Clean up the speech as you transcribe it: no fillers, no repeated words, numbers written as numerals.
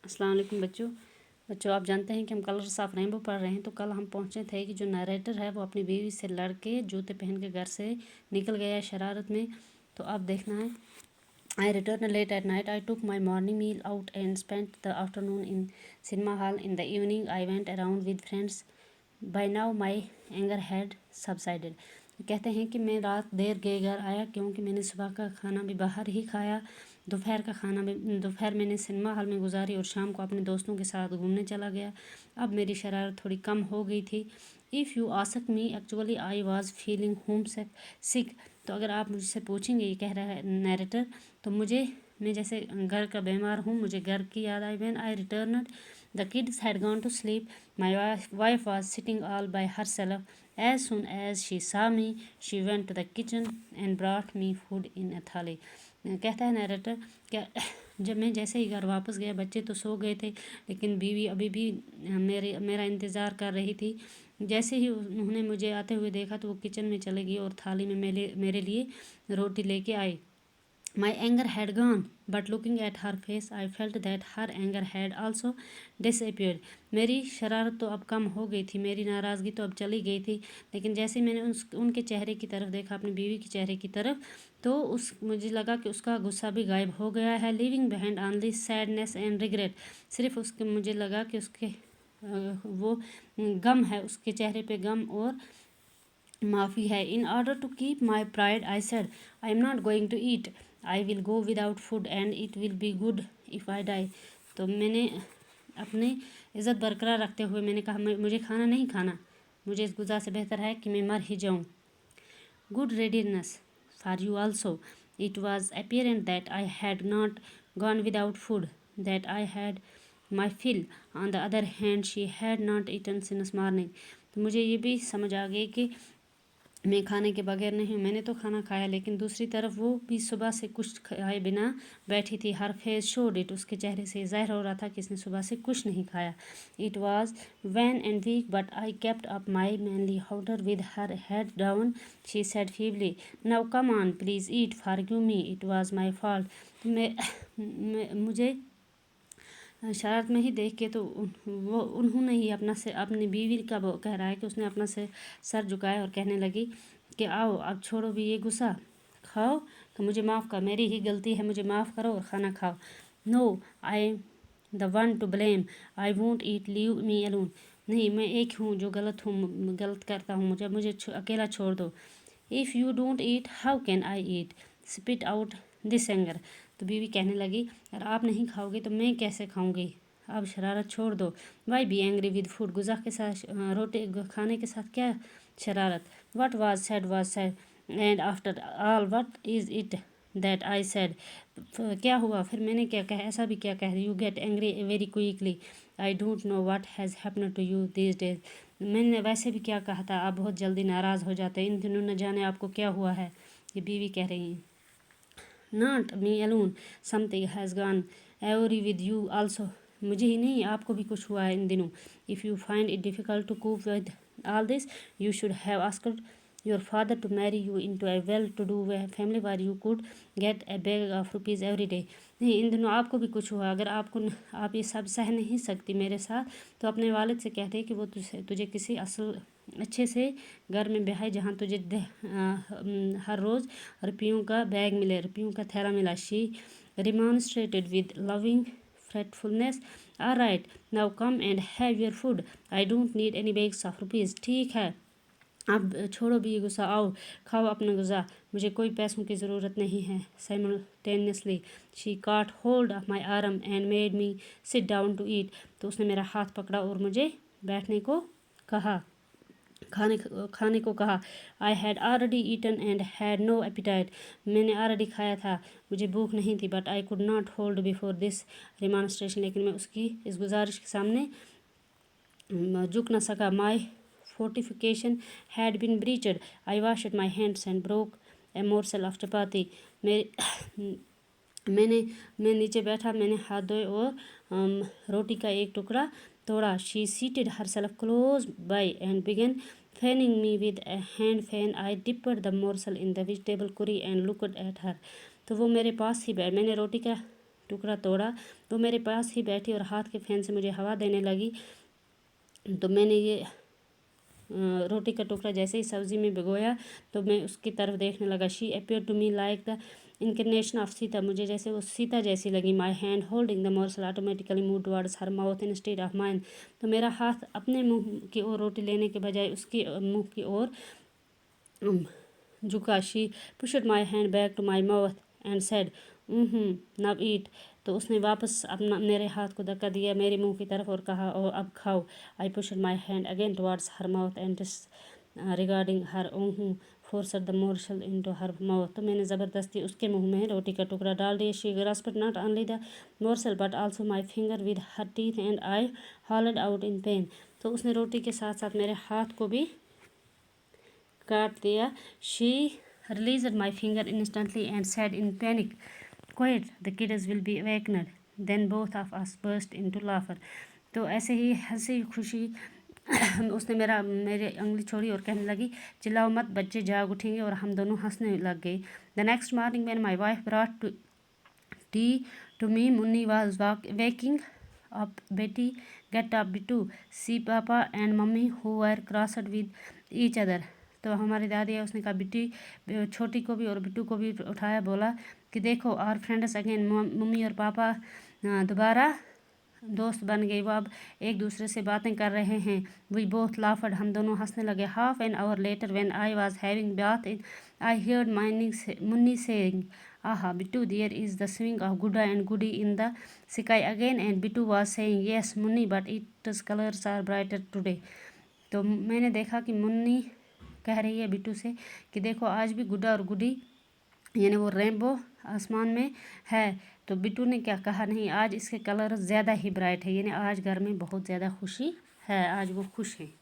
अस्सलाम वालेकुम बच्चों आप जानते हैं कि हम कलर्स ऑफ रेनबो पढ़ रहे हैं। तो कल हम पहुंचे थे कि जो नरेटर है वो अपनी बीवी से लड़ के जूते पहन के घर से निकल गया है शरारत में। तो अब देखना है। I returned late at night. I took my morning meal out and spent the afternoon in cinema hall. In the evening I went around with friends. By now my anger had subsided. कहते हैं कि मैं रात देर गए घर आया क्योंकि मैंने सुबह का खाना भी बाहर ही खाया। दोपहर मैंने सिनेमा हॉल में गुजारी और शाम को अपने दोस्तों के साथ घूमने चला गया। अब मेरी शरारत थोड़ी कम हो गई थी। If you ask me actually I was feeling homesick. तो अगर आप मुझसे पूछेंगे, ये कह रहा है नैरेटर, तो मैं जैसे घर का बीमार हूँ, मुझे घर की याद आई। When I returned the kids had gone to sleep my wife was sitting all by herself. As soon as she saw me she went to the kitchen and brought me food in a थाली। कहता है narrator, क्या जब मैं जैसे ही घर वापस गया बच्चे तो सो गए थे, लेकिन बीवी अभी भी मेरा इंतज़ार कर रही थी। जैसे ही उन्होंने मुझे आते हुए देखा तो वो किचन में चले गई और थाली में मेरे लिए रोटी लेके आई। My anger had gone, but looking at her face, I felt that her anger had also disappeared. मेरी शरारत तो अब कम हो गई थी, मेरी नाराज़गी तो अब चली गई थी, लेकिन जैसे मैंने उनके चेहरे की तरफ देखा, अपनी बीवी के चेहरे की तरफ, तो मुझे लगा कि उसका गुस्सा भी गायब हो गया है। Leaving behind only sadness and regret. सिर्फ मुझे लगा कि उसके वो गम है, उसके चेहरे पे गम और माफ़ी है। In order to keep my pride, I said, I am not going to eat. I will go without food and it will be good if I die. तो मैंने अपनी इज़्ज़त बरकरार रखते हुए मैंने कहा, मुझे खाना नहीं खाना, मुझे इस गुज़ा से बेहतर है कि मैं मर ही जाऊँ। Good readiness for you also. It was apparent that I had not gone without food, that I had my fill. On the other hand, she had not eaten since morning. तो मुझे ये भी समझ आ गई कि मैं खाने के बगैर नहीं हूँ, मैंने तो खाना खाया, लेकिन दूसरी तरफ वो भी सुबह से कुछ खाए बिना बैठी थी। हर फेस शोड इट, उसके चेहरे से ज़ाहिर हो रहा था कि इसने सुबह से कुछ नहीं खाया। It was wan and weak but I kept up my manly hauteur with her head down. She said feebly, now come on please eat, forgive me, it was my fault. मुझे शरारत में ही देख के तो उन्होंने ही अपनी बीवी का वो कह रहा है कि उसने अपना से सर झुकाया और कहने लगी कि आओ अब छोड़ो भी ये गुस्सा, खाओ कि मुझे माफ़ कर, मेरी ही गलती है, मुझे माफ़ करो और खाना खाओ। No I am the one to blame, I won't eat, leave me alone. नहीं, मैं एक हूँ जो गलत करता हूँ, मुझे अकेला छोड़ दो। If you don't eat how can I eat, spit out this anger. तो बीवी कहने लगी, अगर आप नहीं खाओगे तो मैं कैसे खाऊंगी, अब शरारत छोड़ दो। Why be angry with food, गुज़ा के साथ रोटी खाने के साथ क्या शरारत। What was said and after all what is it that I said. क्या हुआ फिर मैंने क्या कहा, ऐसा भी क्या कह रही। You get angry very quickly, I don't know what has happen to you this days. मैंने वैसे भी क्या कहा था, आप बहुत जल्दी नाराज़ हो जाते हैं, इन दिनों न जाने आपको क्या हुआ है। ये बीवी कह रही हैं। Not me alone, something has gone awry with you also. मुझे ही नहीं, आपको भी कुछ हुआ है इन दिनों। If you find it difficult to cope with all this, you should have asked your father to marry you into a well-to-do family where you could get a bag of rupees every day. नहीं, इन दिनों आपको भी कुछ हुआ। अगर आप ये सब सह नहीं सकती मेरे साथ, तो अपने वालिद से कहते कि वो तुझे किसी अच्छे से घर में ब्याहे जहाँ तुझे हर रोज़ रुपयों का बैग मिले, रुपयों का थैला मिला। She remonstrated with loving fretfulness. All right, now come and have your food. I don't need any bags of rupees. ठीक है, अब छोड़ो भी गुस्सा, आओ खाओ अपना गुज़ा, मुझे कोई पैसों की ज़रूरत नहीं है। Simultaneously she caught hold of my arm and made me sit down to eat. तो उसने मेरा हाथ पकड़ा और मुझे बैठने को कहा, खाने को कहा। I had already eaten and had no appetite, मैंने ऑलरेडी खाया था, मुझे भूख नहीं थी। But I could not hold before this remonstration, लेकिन मैं उसकी इस गुजारिश के सामने झुक न सका। माई fortification had been breached. I washed my hands and broke a morsel of chapati. मैं नीचे बैठा, मैंने हाथ धोए और रोटी का एक टुकड़ा तोड़ा। She seated herself close by and began fanning me with a hand fan. I dipped the morsel in the vegetable curry and looked at her. तो वो मेरे पास ही बैठ, मैंने रोटी का टुकड़ा तोड़ा। वो मेरे पास ही बैठी और हाथ के फैन से मुझे हवा देने लगी। तो मैंने ये रोटी का टुकड़ा जैसे ही सब्जी में भिगोया तो मैं उसकी तरफ देखने लगा। She appear to me like the incarnation of Sita, मुझे जैसे वो सीता जैसी लगी। My hand holding the morsel automatically move towards her mouth instead of mine, तो मेरा हाथ अपने मुंह की ओर रोटी लेने के बजाय उसकी मुंह की ओर झुका। She pushed my hand back to my mouth and said now eat, तो उसने वापस अपना मेरे हाथ को धक्का दिया मेरे मुंह की तरफ और कहा ओ अब खाओ। I pushed my hand again towards her mouth and regarding her forced the morsel into her mouth, तो मैंने ज़बरदस्ती उसके मुंह में रोटी का टुकड़ा डाल दिया। She grasped not only the morsel but also my finger with her teeth and I howled out in pain, तो उसने रोटी के साथ साथ मेरे हाथ को भी काट दिया। She released my finger instantly and said in panic quiet the kids will be awakened, then both of us burst into laughter, तो ऐसे ही हंसी खुशी उसने मेरे उंगली छोड़ी और कहने लगी चिल्लाओ मत, बच्चे जाग उठेंगे, और हम दोनों हंसने लग गए। The next morning when my wife brought tea to me, Munni was waking up, बेटी get up Bittu, see papa and mummy who were crossed with each other, तो हमारी दादी है उसने कहा बिट्टी छोटी को भी और बिट्टू को भी उठाया, बोला कि देखो और फ्रेंड्स अगेन, मम्मी और पापा दोबारा दोस्त बन गए, वो अब एक दूसरे से बातें कर रहे हैं। वी बोथ लाफड, हम दोनों हंसने लगे। Half an hour later when I was having bath I heard Munni saying aha Bittu there is the swing of gudda and guddi in the sky again, and Bittu was saying yes Munni but its colours are brighter today, तो मैंने देखा कि मुन्नी कह रही है बिट्टू से कि देखो आज भी गुड्डा और गुडी यानी वो रेनबो आसमान में है, तो बिट्टू ने क्या कहा नहीं आज इसके कलर ज़्यादा ही ब्राइट है, यानी आज घर में बहुत ज़्यादा खुशी है, आज वो खुश हैं।